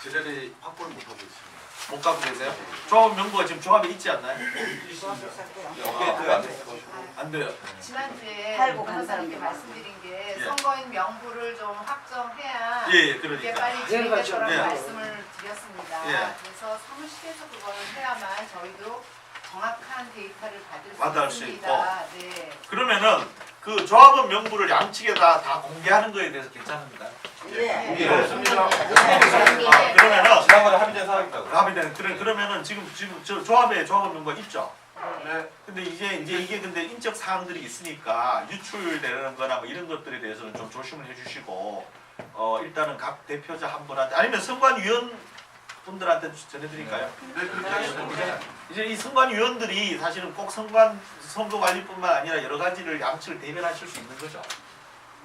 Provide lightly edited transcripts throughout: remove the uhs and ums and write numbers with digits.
제자리 확보를 못하고 있습니다. 못 갖고 계세요? 조합 명부가 지금 조합에 있지 않나요? 업데이트가 안 됐을 것이고. 안 돼요. 지난주에 팔고 간 변호사님께 사람들. 말씀드린 게 예. 선거인 명부를 좀 확정해야 예, 이게 그러니까. 빨리 진행될 거라고 예. 말씀을 드렸습니다. 예. 그래서 사무실에서 그걸 해야만 저희도 정확한 데이터를 받을 수 수 있습니다. 네. 그러면은 그 조합원 명부를 양측에다 다 공개하는 거에 대해서 괜찮습니다. 예. 예, 없습니다. 아, 그러면은 지난번에 합의된 사항이라고. 합의된 그러면은 지금 저 조합에 조합원 명부가 있죠. 네. 근데 이제 이게 근데 인적 사항들이 있으니까 유출되는 거나 뭐 이런 것들에 대해서는 좀 조심을 해주시고 일단은 각 대표자 한 분한테 아니면 선관위원 분들한테 전해드릴까요? 네, 그렇게 하겠습니다. 이제 이 선관위원들이 사실은 꼭 선거 관리뿐만 아니라 여러 가지를 양측을 대변하실 수 있는 거죠.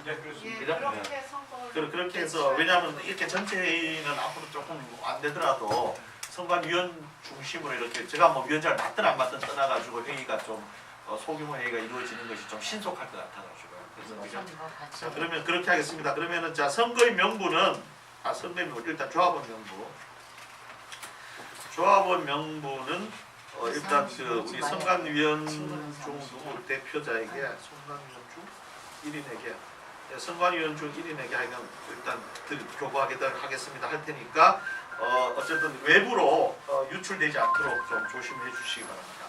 네, 예, 그렇습니다. 그렇게 선거를 그렇게 해서 왜냐하면 이렇게 전체 회의는 앞으로 조금 안 되더라도 선관위원 중심으로 이렇게 제가 뭐 위원장을 맡든 안 맡든 떠나가지고 회의가 좀 소규모 회의가 이루어지는 것이 좀 신속할 것 같아가지고요. 그래서 자, 그러면 그렇게 하겠습니다. 그러면은 자 선거인 명부는 선거인 명부 일단 조합원 명부. 조합원 명부는 일단 그 우리 선관위원 중 누구 대표자에게 선관위원 중 1인에게 선관위원 중 1인에게 하여간 일단 교부하겠다 하겠습니다 할 테니까 어쨌든 외부로 유출되지 않도록 좀 조심해 주시기 바랍니다.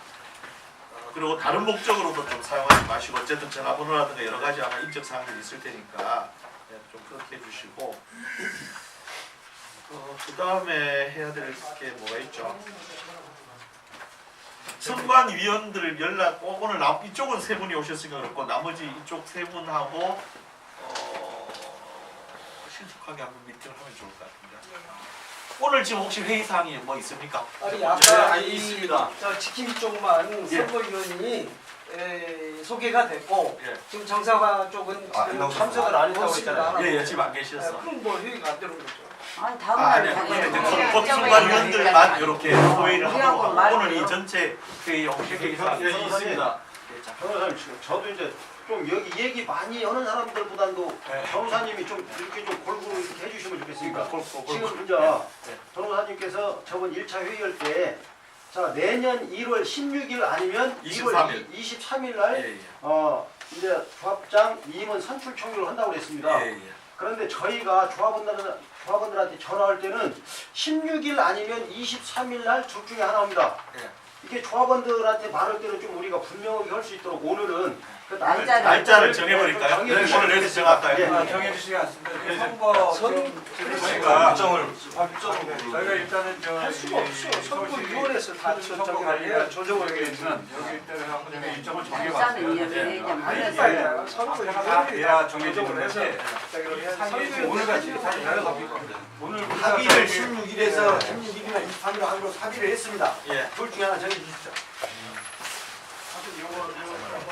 그리고 다른 목적으로도 좀 사용하지 마시고 어쨌든 전화번호라든가 여러 가지 아마 인적 사항들이 있을 테니까 좀 그렇게 해주시고 그 다음에 해야 될 게 뭐가 있죠? 선관위원들 연락 오늘 이쪽은 세 분이 오셨으니까 그렇고 나머지 이쪽 세 분하고 신속하게 한번 미팅을 하면 좋을 것 같은데. 오늘 지금 혹시 회의 사항이 뭐 있습니까? 아니 네, 아까 있습니다. 저 지킴이 쪽만 예. 선거위원이 소개가 됐고 예. 지금 정사관 쪽은 끝나고 참석을 안 했다고 없습니다. 했잖아요. 예, 지금 안 계셨어. 그럼 뭐 회의가 안 되는 거죠. 아니 다음 아니, 날 아니, 곧 선관위원들만 이렇게 소회를 우리하고 하고 말을 오늘 이 해요? 전체 회의 혹시 회의 사항이 예, 있습니다. 예, 자. 변호사님 지금 저도 이제 좀 여기 얘기 많이 하는 사람들보다도 네. 변호사님이 좀 이렇게 좀 골고루 이렇게 해주시면 좋겠습니다. 지금 이제 네. 변호사님께서 저번 1차 회의할 때 자, 내년 1월 16일 아니면 23일. 1월 23일 날 예, 예. 이제 조합장 임원 선출 총회를 한다고 그랬습니다. 예, 예. 그런데 저희가 조합원들한테 전화할 때는 16일 아니면 23일 날 둘 중에 하나입니다. 예. 이게 조합원들한테 말할 때는 좀 우리가 분명하게 할 수 있도록 오늘은 그 날짜를 정해버릴까요? 네, 네, 오늘 여기서 정할까요? 예. 정해주시지 않습니다. 예. 선거 저희가 저희가 일단은 할 수가 없어요. 선거위원회에서 다 선거관리가 조정을 조정에는 여기 때문에 하고 저희 일정을 일단은 정해봤어요. 이제 해봐야 해야 정해지는 해서 것이 오늘 같이 오늘 합의를 16일에서 16일이나 23일로 하기로 합의를 했습니다. 예. 둘 중에 하나 정해주십시오.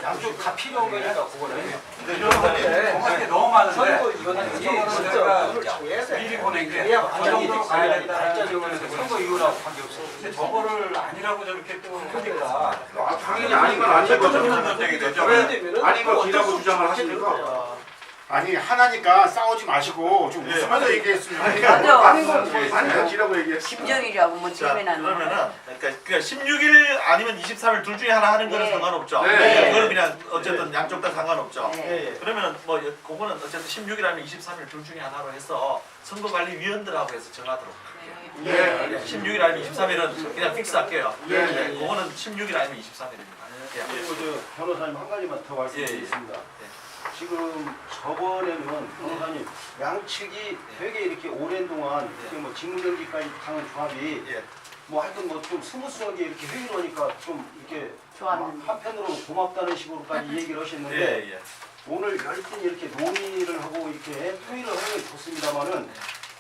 양쪽 다 필요한 거니까 그거는. 정할 게 너무 많은데 선거위원회는 저희가 진짜 정해야 돼. 미리 보낸 게 그래야 그 정도로 가야 된다는 발전적으로 점에서 선거위원하고 관계없어. 근데 저거를 아니라고 저렇게 또 하니까 당연히 아닌 건 아닌 거죠. 문제가 되죠. 아닌 걸 기라고 주장을 하시니까. 아니 하나니까 싸우지 마시고 좀 예. 웃으면서 얘기했으면 맞아. 아닌 거 기라고 얘기했어. 김정일이라고 뭐 자, 지금에는 그러면은 그러니까 16일 아니면 23일 둘 중에 하나 하는 거는 네. 상관없죠. 네. 그건 그냥 어쨌든 양쪽 다 상관없죠. 네. 그러면은 뭐 그거는 어쨌든 16일 아니면 23일 둘 중에 하나로 해서 선거관리위원들하고 해서 정하도록. 네. 16일 아니면 23일은 그냥 픽스 할게요. 네. 네. 그거는 16일 아니면 23일입니다. 그리고 저 변호사님 한 가지만 더 말씀드리겠습니다. 지금 저번에는 변호사님 양측이 되게 이렇게 오랜 동안 이렇게 뭐 직무정지까지 당한 조합이 예. 뭐 하여튼 뭐 좀 스무스하게 이렇게 회의를 하니까 좀 이렇게 좋았는데. 한편으로 고맙다는 식으로까지 얘기를 하셨는데 예, 예. 오늘 열심히 이렇게 논의를 하고 이렇게 토의를 하면 좋습니다만은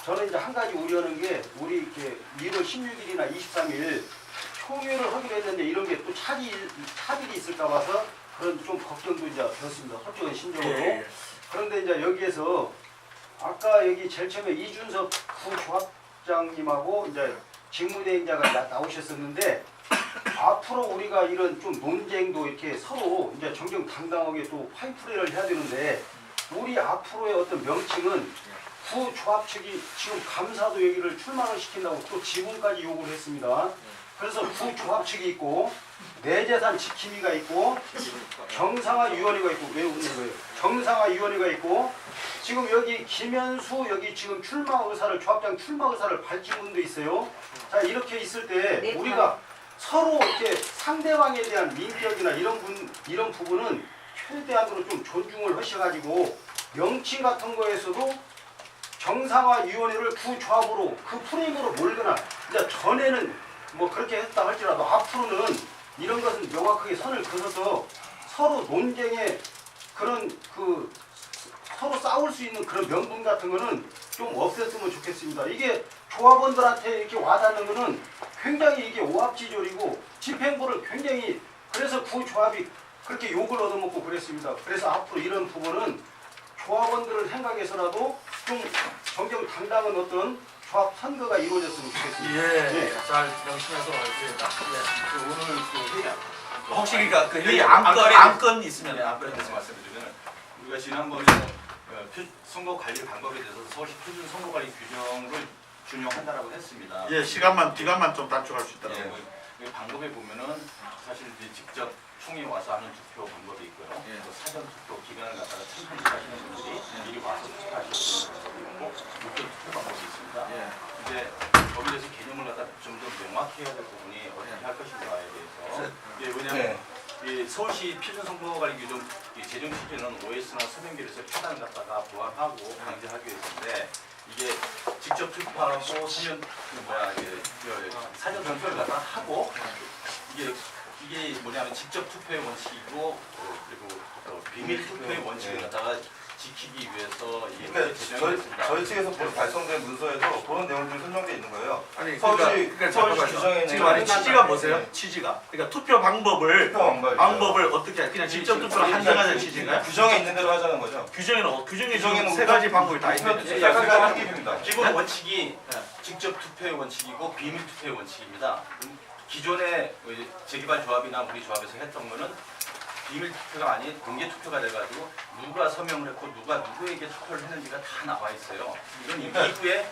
저는 이제 한 가지 우려하는 게 우리 이렇게 1월 16일이나 23일 총회를 하기로 했는데 이런 게 또 차질이 있을까 봐서 그런 좀 걱정도 이제 들었습니다. 솔직한 심정으로. 예, 예. 그런데 이제 여기에서 아까 여기 제일 처음에 이준석 부조합장님하고 이제 직무대행자가 나오셨었는데 앞으로 우리가 이런 좀 논쟁도 이렇게 서로 이제 정정당당하게 또 파이프레이를 해야 되는데 우리 앞으로의 어떤 명칭은 구조합 측이 지금 감사도 여기를 출마를 시킨다고 또 지분까지 요구를 했습니다. 그래서 구조합 측이 있고 내재산 지킴이가 있고 정상화위원회가 있고 왜 웃는 거예요? 정상화위원회가 있고 지금 여기 김현수 여기 지금 출마 의사를 조합장 출마 의사를 밝힌 분도 있어요. 자 이렇게 있을 때 우리가 서로 이렇게 상대방에 대한 민격이나 이런 부분은 최대한으로 좀 존중을 하셔가지고 명칭 같은 거에서도 정상화위원회를 구조합으로 그 프레임으로 몰거나 이제 전에는 뭐 그렇게 했다 할지라도 앞으로는 이런 것은 명확하게 선을 그어서 서로 논쟁에 그런 그 서로 싸울 수 있는 그런 명분 같은 거는 좀 없앴으면 좋겠습니다. 이게 조합원들한테 이렇게 와닿는 거는 굉장히 이게 오합지졸이고 집행부를 굉장히 그래서 구조합이 그렇게 욕을 얻어먹고 그랬습니다. 그래서 앞으로 이런 부분은 조합원들을 생각해서라도 좀 정정당당한 어떤 조합 선거가 이루어졌으면 좋겠습니다. 예, 잘 명심해서 알겠습니다. 예. 오늘 그 회의 혹시 그러니까 그 회의 안건에 안건 있으면 앞에 대해서 말씀드리면 우리가 지난번에 선거 관리 방법에 대해서 서울시 표준 선거 관리 규정을 준용한다라고 했습니다. 예, 기간만 좀 단축할 수 있다고. 예, 그 방법에 보면은 사실 이제 직접 총이 와서 하는 투표 방법이 있고요. 예. 또 사전 투표 기간을 갖다가 참관하시는 분들이 미리 와서 투표하시는 방법이 있고 무표 투표 방법이 있습니다. 예. 이제 거기에 대해서 개념을 갖다 좀 더 명확히 해야 될 부분이 어떻게 할 것인가에 대해서 예, 왜냐하면 이 서울시 표준선거관리 규정 제정 취지는 OS나 서명결에서 표단을 갖다가 보완하고 강제하기 위해서인데 이게 직접 투표하고 사전 투표를 갖다가 하고 이게 뭐냐면 직접 투표의 원칙이고 그리고 또 비밀 투표의 원칙을 갖다가 지키기 위해서 이게 제정했습니다. 저희 측에서 발송된 문서에도 그런 내용들이 설명되어 있는 거예요. 아니 서울시 잠깐만요. 규정에는 지금 아니 취지가 뭐세요? 취지가 그러니까 투표 방법을 어떻게 해? 그냥 직접 투표를 한정하는 취지인가요? 규정에 있는 대로 하자는 거죠. 규정에는 세 가지 방법이 다 있는데 세 가지 기준입니다. 기본 원칙이 직접 투표의 원칙이고 비밀 투표의 원칙입니다. 기존에 재개발 조합이나 우리 조합에서 했던 거는 비밀 투표가 아닌 공개 투표가 돼가지고 누가 서명을 했고 누가 누구에게 투표를 했는지가 다 나와 있어요. 이건 이후에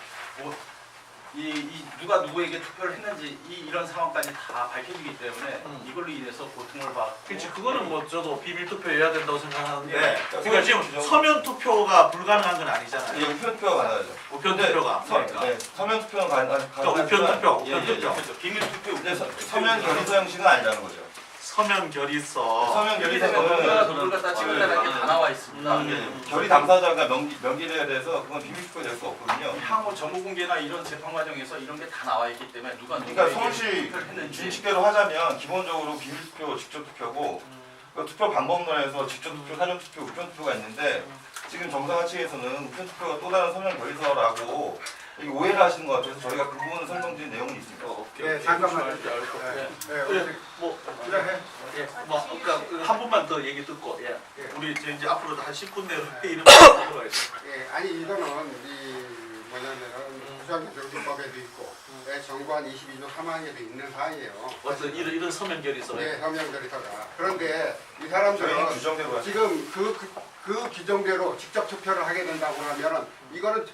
누가 누구에게 투표를 했는지 이런 상황까지 다 밝혀지기 때문에 이걸로 인해서 고통을 받고. 그렇지 그거는 뭐 저도 비밀 투표해야 된다고 생각하는데 네. 그러니까 지금 서면 투표가 불가능한 건 아니잖아요. 예, 우편 투표가 가능하죠. 우편 투표가 네, 서면 투표는 가능하지만 우편 투표. 그렇죠. 비밀 투표. 서면 결의서 형식은 아니라는 거죠. 서면 결의서. 서면 결의서는 누굴 갖다 찍는다는 게 다 나와 있습니다. 결의 당사자가 명기를 해야 돼서 그건 비밀 투표가 될 수 없거든요. 향후 정보 공개나 이런 재판 과정에서 이런 게 다 나와 있기 때문에 누가 그러니까 누구에게 서울시 투표를 했는지. 준칙대로 하자면 기본적으로 비밀 투표, 직접 투표고 그 투표 방법론에서 직접 투표, 사전 투표, 우편 투표가 있는데 지금 정상화 측에서는 우편 투표가 또 다른 서면 결의서라고 이게 오해를 하시는 것 같아서 저희가 그 부분을 설명드린 내용이 있습니다. 네, 잠깐만요. 한 분만 더 얘기 듣고 우리 이제 앞으로 한 10분 내로 회의를 하도록 하겠습니다. 아니 이거는 뭐냐면은 부산교정법에도 있고 정관 22조 3항에도 있는 사항이에요. 어떤 이런 서면 결의서. 네, 서명결의서가. 그런데 이 저희는 사람들은 규정대로 하죠. 지금 그 규정대로 직접 투표를 하게 된다고 하면은 이거는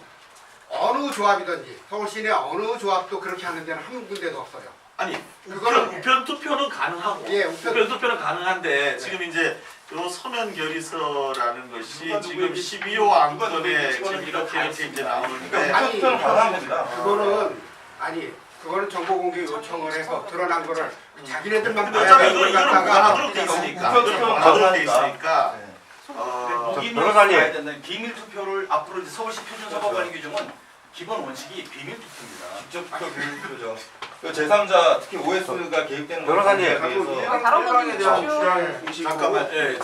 어느 조합이든지 서울 시내 어느 조합도 그렇게 하는 데는 한 군데도 없어요. 아니 그거는 우편 투표는 가능하고 예, 우편 투표는 가능한데 지금 이제 요 서면 결의서라는 것이 지금 12호 안건에 지금 이렇게 이제 나오는데 우편 투표는 가능한 겁니다. 그거는 정보공개 요청을 해서 드러난 거를 자기네들만 근데 봐야 어차피 되는 걸 이거는 갖다가 가능하도록 돼 있으니까 우편 투표는 가능하도록 돼 가능하니까. 있으니까 변호사님 비밀 투표를 앞으로 이제 서울시 표준선거관리 규정은 기본 원칙이 비밀 투표입니다. 직접 투표, 비밀 투표죠. 그 제3자 특히 OS가 개입되는 변호사님, 대해서 일방에 대한 주장 보시고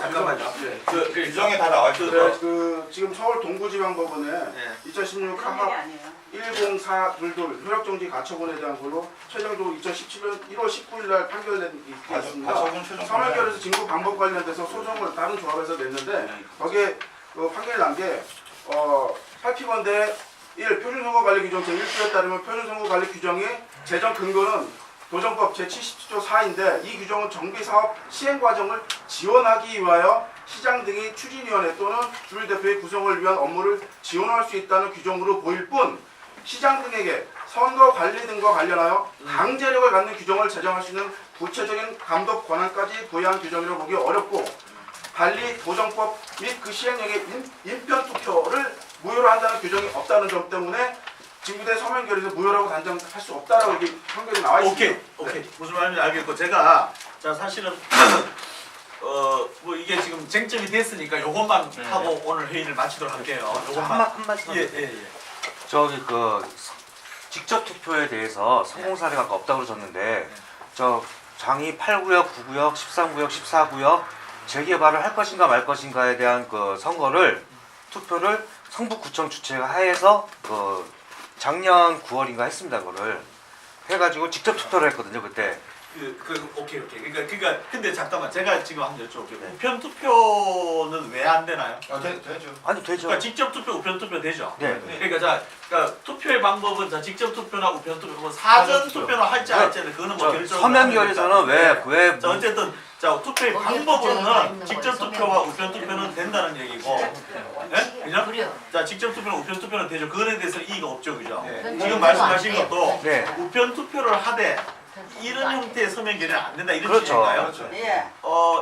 잠깐만요. 그 규정에 다 나와 있어요. 지금 서울 동부지방법원에 2016 하합 10422 효력정지 가처분에 대한 걸로 최종적으로 2017년 1월 19일 날 판결된 게 있습니다. 가처분 최종 서면결에서 징구 방법 관련돼서 소송을 다른 조합에서 냈는데 거기에 판결이 난 게 살피건대 1. 표준선거관리 규정 제1조에 따르면 표준선거관리 규정의 제정 근거는 도정법 제77조 4인데 이 규정은 정비사업 시행 과정을 지원하기 위하여 시장 등이 추진위원회 또는 주일대표의 구성을 위한 업무를 지원할 수 있다는 규정으로 보일 뿐 시장 등에게 선거 관리 등과 관련하여 강제력을 갖는 규정을 제정할 수 있는 구체적인 감독 권한까지 부여한 규정이라고 보기 어렵고 관리 도정법 및 그 시행령의 인편 투표를 무효로 한다는 규정이 없다는 점 때문에 징구대 서면 결의에서 무효라고 단정할 수 없다라고 이렇게 판결이 나와 있습니다. 오케이. 무슨 말인지 알겠고 제가 자 사실은 뭐 이게 지금 쟁점이 됐으니까 요것만 하고 오늘 회의를 마치도록 할게요. 요것만. 한 말씀. 예. 저기 그 직접 투표에 대해서 성공 사례가 아까 없다고 그러셨는데 저 장이 8구역, 9구역, 13구역, 14구역 재개발을 할 것인가 말 것인가에 대한 그 선거를 투표를 성북구청 주최가 하에서 그 작년 9월인가 했습니다. 그거를 해가지고 직접 투표를 했거든요. 그때. 오케이. 그러니까 근데 잠깐만 제가 지금 한번 여쭤볼게요. 우편 투표는 왜 안 되나요? 되죠. 아니 되죠. 그러니까 직접 투표, 우편 투표 되죠. 네. 그러니까 투표의 방법은 자 직접 투표나 우편 투표, 뭐 사전 투표나 할지는 그거는 뭐 결정. 서면결에서는 왜 자 어쨌든 자 투표의 방법으로는 직접 투표와 우편 투표는 된다는 얘기고, 네? 그죠? 자 직접 투표나 우편 투표는 되죠. 그거에 대해서 이의가 없죠, 그죠? 네. 지금 말씀하신 것도 네. 우편 투표를 하되 이런 형태의 서면 결의는 안 된다 이런 그렇죠. 뜻인가요? 예.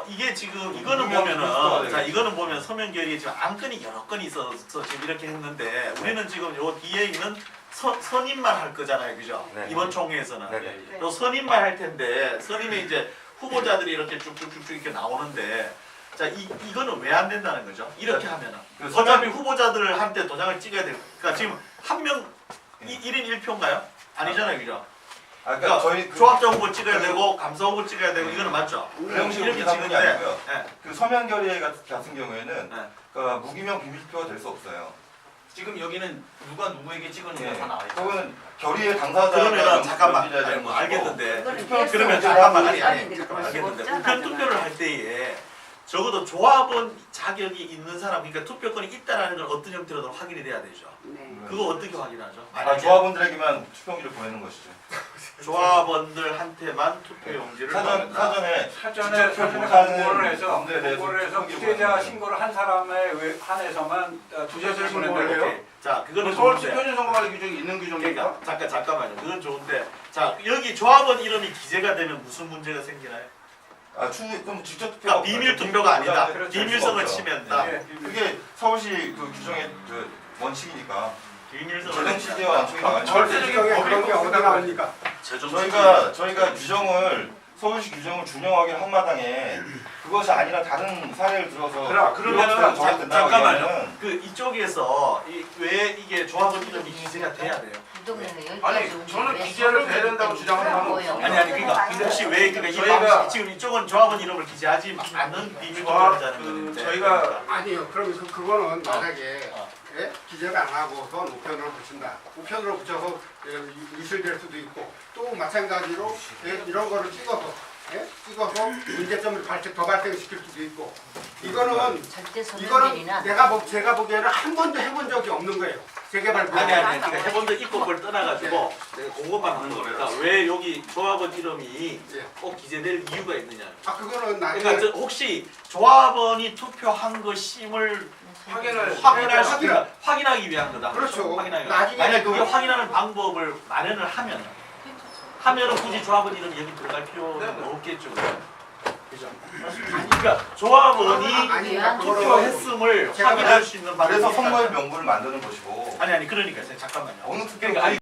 이게 지금 이거는 보면은 자 이거는 보면 서면 결의 지금 안건이 여러 건이 있어서 지금 이렇게 했는데 우리는 지금 요 뒤에 있는 선임만 할 거잖아요, 그죠? 네. 이번 총회에서는 네. 또 선임만 할 텐데 선임에 이제 후보자들이 이렇게 쭉쭉쭉쭉 이렇게 나오는데 자 이거는 왜 안 된다는 거죠? 이렇게 하면은 어차피 후보자들한테 도장을 찍어야 돼요. 그러니까 지금 한 명 1인 1표인가요? 아니잖아요, 그죠? 그러니까 저희 조합자 후보 찍어야 되고 감사 후보 찍어야 되고 이거는 맞죠? 그 형식으로 이렇게 하는 게 찍는데 아니고요. 네. 그 서면 결의 같은 경우에는 네. 그 무기명 비밀투표가 될 수 없어요. 지금 여기는 누가 누구에게 찍었느냐 다 나와 있어요. 그거는 결의의 당사자가 그러면은 잠깐만 결의자야 되는 것이고. 알겠는데 그거는 그러면 계속 잠깐만 아니, 알겠는데 우편 투표를 할 때에 적어도 조합원 자격이 있는 사람 그러니까 투표권이 있다라는 걸 어떤 형태로든 확인이 돼야 되죠. 네. 그거 어떻게 확인하죠? 조합원들에게만 투표용지를 보내는 것이죠. 조합원들한테만 투표용지를 사전에 사전에 직접 못하는 공고를 해서 분들에 대해서 후계자 보내는 신고를 한 사람에 한해서만 부재자 보낸다. 신고를 해요? 오케이. 자 그거는 서울시 좋은데 표준선거관리 규정이 있는 규정입니까? 그러니까 잠깐만요. 그건 좋은데 자 여기 조합원 이름이 기재가 되면 무슨 문제가 생기나요? 그럼 직접 투표가 그러니까 비밀 투표가 아니다. 그렇죠. 비밀성을 없죠. 침해한다. 네. 그게 서울시 그 규정의 그 원칙이니까 비밀성을 재정 시제와 완충이 나가는 절대적인 그런 게 어디가 나옵니까? 저희가 규정을 서울시 규정을 준용하기 한마당에 그것이 아니라 다른 사례를 들어서 그러면은 잠깐만요. 하기에는 그 이쪽에서 왜 이게 조합원 이름이 기재가 돼야 돼요? 아니 저는 기재를 돼야 된다고 주장하는 바는 없습니다. 아니 그러니까 혹시 왜 그러니까 저희가- 지금 이쪽은 조합원 이름을 기재하지 않는 비밀 투표자는 건데 저희가 아니요. 그러면 그거는 만약에 기재를 안 하고서 우편으로 붙인다. 우편으로 붙여서 유실될 수도 있고 또 마찬가지로 이런 거를 찍어서 문제점을 더 발생시킬 수도 있고 이거는 제가 보기에는 한 번도 해본 적이 없는 거예요. 재개발 아니 그러니까 해본 적 있고 그걸 떠나가지고 내가 그것만 하는 거니까 왜 여기 조합원 이름이 꼭 기재될 이유가 있느냐. 그거는 나중에 그러니까 혹시 조합원이 투표한 것임을 확인하기 위한 거다. 그렇죠. 확인하기. 나중에 만약 그게 확인하는 방법을 마련을 하면은 굳이 조합원 이름이 여기 들어갈 필요는 없겠죠. 그죠? 그러니까 조합원이 투표했음을 확인할 수 있는 방법이 그래서 있다. 선거의 명부를 만드는 것이고 아니 그러니까 잠깐만요. 어느 투표 그러니까